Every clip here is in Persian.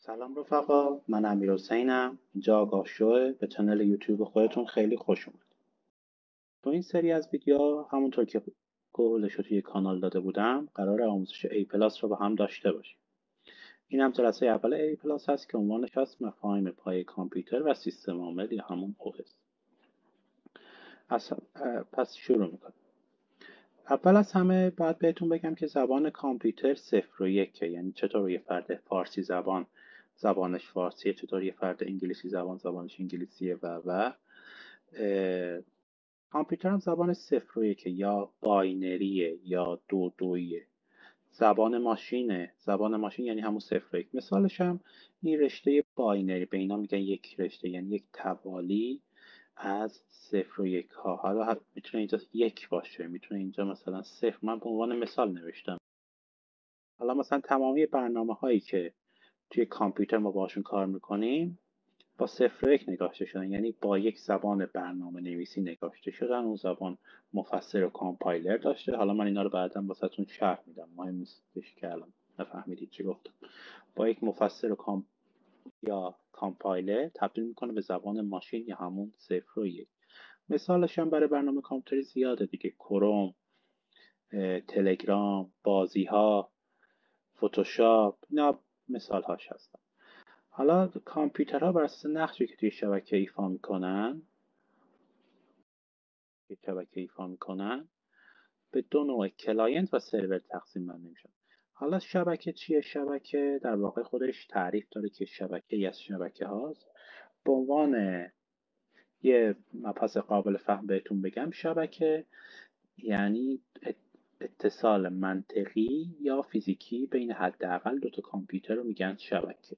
سلام رفقا، من امیرحسینم. اینجا آگاه شوه. به کانال یوتیوب خودتون خیلی خوش اومد. تو این سری از ویدیوها همونطور که قولش رو توی کانال داده بودم قرار آموزش A پلاس رو با هم داشته باشیم. این هم جلسه اول A پلاس هست که عنوانش هست مفاهیم پایه کامپیوتر و سیستم عامل یا همون OS. پس شروع میکنم. اول از همه باید بهتون بگم که زبان کامپیوتر 0 و 1، یعنی چطور یه فرد فارسی زبان زبانش فارسیه، چطور یه فرد انگلیسی زبان زبانش انگلیسیه و کامپیوتر هم زبان 0 و 1 یا باینریه یا دو دویه. زبان ماشین یعنی همون 0 و 1. مثالش هم این رشته باینری، به اینا میگن یک رشته، یعنی یک توالی از 0 و 1 ها. حالا میتونه اینجا 1 باشه، میتونه اینجا مثلا 0. من به عنوان مثال نوشتم. حالا مثلا تمامی برنامه هایی که توی کامپیوتر ما باشون کار میکنیم با 0 و 1 نگاشته شدن، یعنی با یک زبان برنامه نویسی نگاشته شدن. اون زبان مفسر و کامپایلر داشته. حالا من اینا رو بعدا واسهتون شرح میدم، مهم نیستش که الان نفهمیدید چی گفتم. با یک مفسر و یا کامپایلر تبدیل میکنه به زبان ماشین یا همون 0 و 1. مثالش هم برای برنامه کامپیوتری زیاده دیگه. کروم، تلگرام، بازی ها، فتوشاپ، اینا مثال هاش هستن. حالا کامپیوترها بر اساس نقشی که توی شبکه ایفا میکنن به دو نوع کلاینت و سرور تقسیم بندی میشن. حالا شبکه چیه؟ شبکه در واقع خودش تعریف داره که شبکه از شبکه هاست. به عنوان یه مبحث قابل فهم بهتون بگم، شبکه یعنی اتصال منطقی یا فیزیکی بین حداقل دو تا کامپیوتر رو میگن شبکه.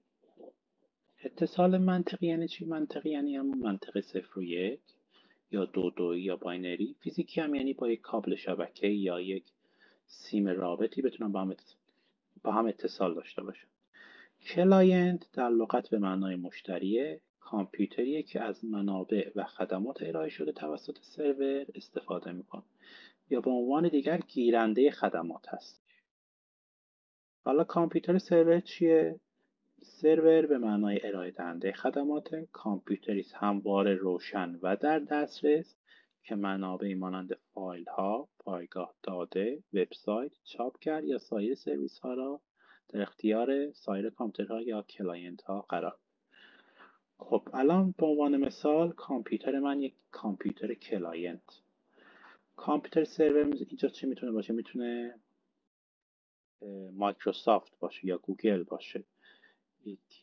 اتصال منطقی یعنی چی؟ منطقی یعنی همون منطق 0 و 1 یا دو دویی یا باینری. فیزیکی هم یعنی با یک کابل شبکه یا یک سیم رابطی بتونن با هم اتصال داشته باشن. کلاینت در لغت به معنای مشتریه. کامپیوتریه که از منابع و خدمات ارائه شده توسط سرور استفاده میکنه یا به عنوان دیگر گیرنده خدمات هست. حالا کامپیوتر سرور چیه؟ سرور به معنای ارائه دهنده خدمات. کامپیوتری است همواره روشن و در دسترس که منابعی مانند فایل ها، پایگاه داده، وبسایت، چاپگر یا سایر سرویس ها را در اختیار سایر کامپیوترها یا کلاینت ها قرار. خب الان به عنوان مثال کامپیوتر من یک کامپیوتر کلاینت. کامپیوتر سرور اینجا چی میتونه باشه؟ میتونه مایکروسافت باشه یا گوگل باشه،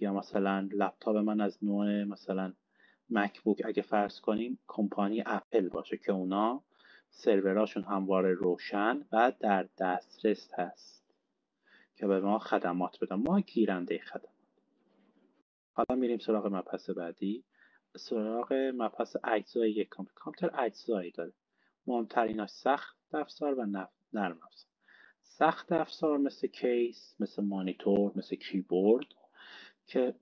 یا مثلا لپتاپ من از نوع مثلا مکبوک اگه فرض کنیم کمپانی اپل باشه که اونا سروراشون همواره روشن و در دسترس هست که به ما خدمات بدن. ما گیرنده خدمات. حالا میریم سراغ مبحث بعدی، سراغ مبحث اجزای یک کامپیوتر. کامپیوتر اجزایی داره. مهمتریناش سخت افزار و نرم افزار. سخت افزار مثل کیس، مثل مانیتور، مثل کیبورد که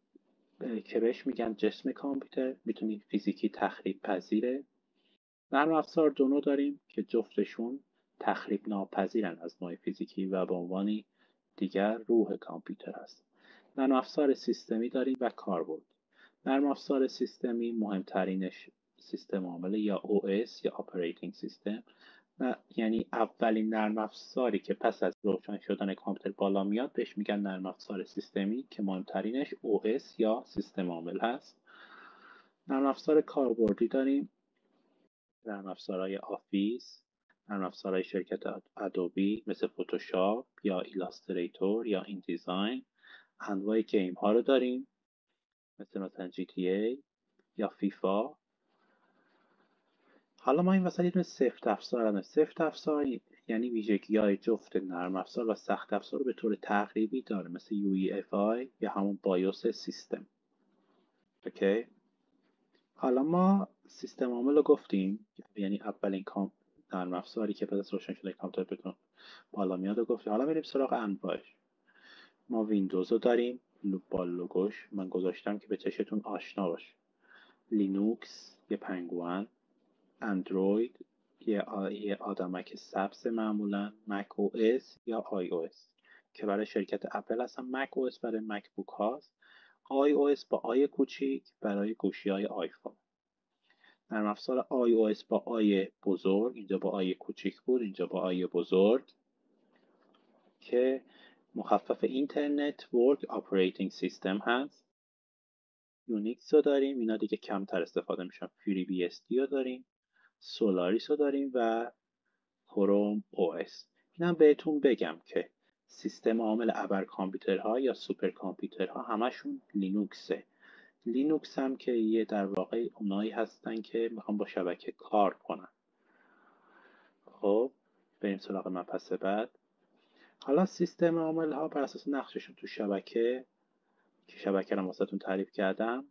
بهش میگن جسم کامپیوتر، میتونی فیزیکی تخریب پذیره. نرم افزار دو نوع داریم که جفتشون تخریب ناپذیرن از نوع فیزیکی و به عنوانی دیگر روح کامپیوتر هست. نرم افزار سیستمی داریم و کاربرد. نرم افزار سیستمی مهمترینش سیستم عامل یا OS یا Operating System، یعنی اولین نرم افزاری که پس از روشن شدن کامپیوتر بالا میاد بهش میگن نرم افزار سیستمی که مهمترینش OS یا سیستم عامل هست. نرم افزار کاربردی داریم، نرم افزارهای آفیس، نرم افزارهای شرکت ادوبی مثل فتوشاپ یا ایلاستریتور یا این دیزاین. انواع گیم ها رو داریم مثلا GTA یا فیفا. حالا ما این وسط یه دونه سفت افزار داریم. سفت افزار یعنی ویژگی‌های جفت نرم افزار و سخت افزار رو به طور تقریبی داره، مثل UEFI یا همون بایوس سیستم. اوکی. حالا ما سیستم عامل رو گفتیم، یعنی اولین نرم افزاری که پس از روشن شدن کامپیوتر بتون بالا میاد رو گفتیم. حالا میریم سراغ انواعش. ما ویندوز رو داریم با لوگوش من گذاشتم که به چشتون آشنا باشه. لینوکس یه پنگوئن، اندروید یه آدمک سبز، معمولا مک او اس یا آی او اس که برای شرکت اپل هستن. مک او اس برای مک بوک هاست. iOS با آی کوچیک برای گوشی‌های آیفون. نرم افزار iOS با آی بزرگ، اینجا با آی کوچیک بود، اینجا با آی بزرگ، که مخفف اینترنت ورک آپریتینگ سیستم هست. یونیکس رو داریم، اینا دیگه کمتر استفاده میشن. فری بی اس دی رو داریم، سولاریس رو داریم و کروم او اس. اینم بهتون بگم که سیستم عامل ابر کامپیوترها یا سوپر کامپیوترها همشون لینوکسه. لینوکس هم که یه در واقع اونایی هستن که میخوان با شبکه کار کنن. خب بریم سراغ مبحث بعد. حالا سیستم عامل ها بر اساس نقششون تو شبکه، که شبکه رو واسهتون تعریف کردم،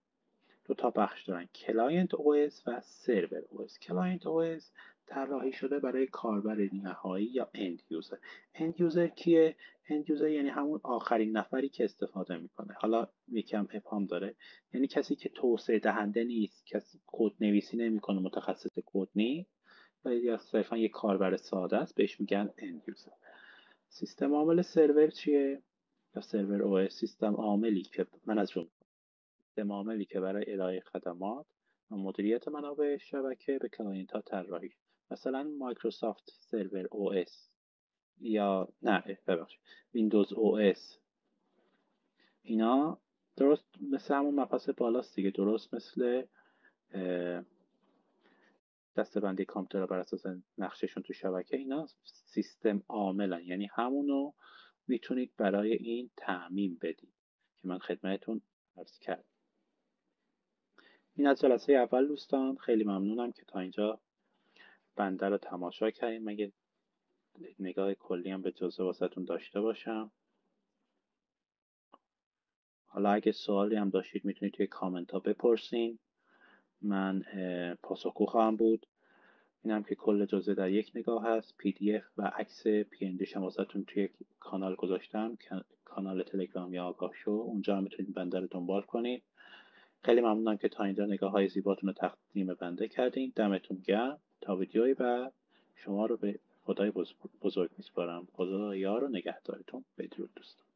دو تا بخش دارن: کلاینت او اس و سرور او اس. کلاینت او اس طراحی شده برای کاربر نهایی یا اند یوزر. اند یوزر کیه؟ اند یوزر یعنی همون آخرین نفری که استفاده میکنه. حالا یکم ابهام داره، یعنی کسی که توسعه دهنده نیست، کسی کد نویسی نمیکنه، متخصص کد نیست، و یا صرفا یک کاربر ساده است، بهش میگن اند یوزر. سیستم عامل سرور چیه؟ یا سرور او اس سیستم عاملی که سیستم عاملی که برای ارائه خدمات و مدیریت منابع شبکه به کلاینت ها طراحی. مثلا مایکروسافت سرور او اس، یا نه ببخشید ویندوز او اس، اینا درست مثل همون مبحث بالاست دیگه، درست مثل دسته‌بندی کامپیوترها بر اساس نقششون تو شبکه، اینا سیستم عاملن، یعنی همونو میتونید برای این تعمیم بدید که من خدمتتون عرض کردم. این از جلسه اول دوستان، خیلی ممنونم که تا اینجا بنده رو تماشا کردیم. من یه نگاه کلی هم به جزء واسهتون داشته باشم. حالا اگه سوالی هم داشتید میتونید توی کامنت ها بپرسین، من پاسخگو خواهم بود. اینم که کل جزء در یک نگاه هست. پی دی اف و عکس پی ان دیش هم واسهتون توی کانال گذاشتم، کانال تلگرام یا آگاه شو، اونجا هم میتونید بنده رو دنبال کنید. خیلی ممنونم که تا اینجا نگاه های زیباتون رو تقدیم بنده کردین. دمتون گرم. تا ویدیوی بعد شما رو به خدای بزرگ میسپارم. خدا یار و نگهدارتون. بدرود دوستان.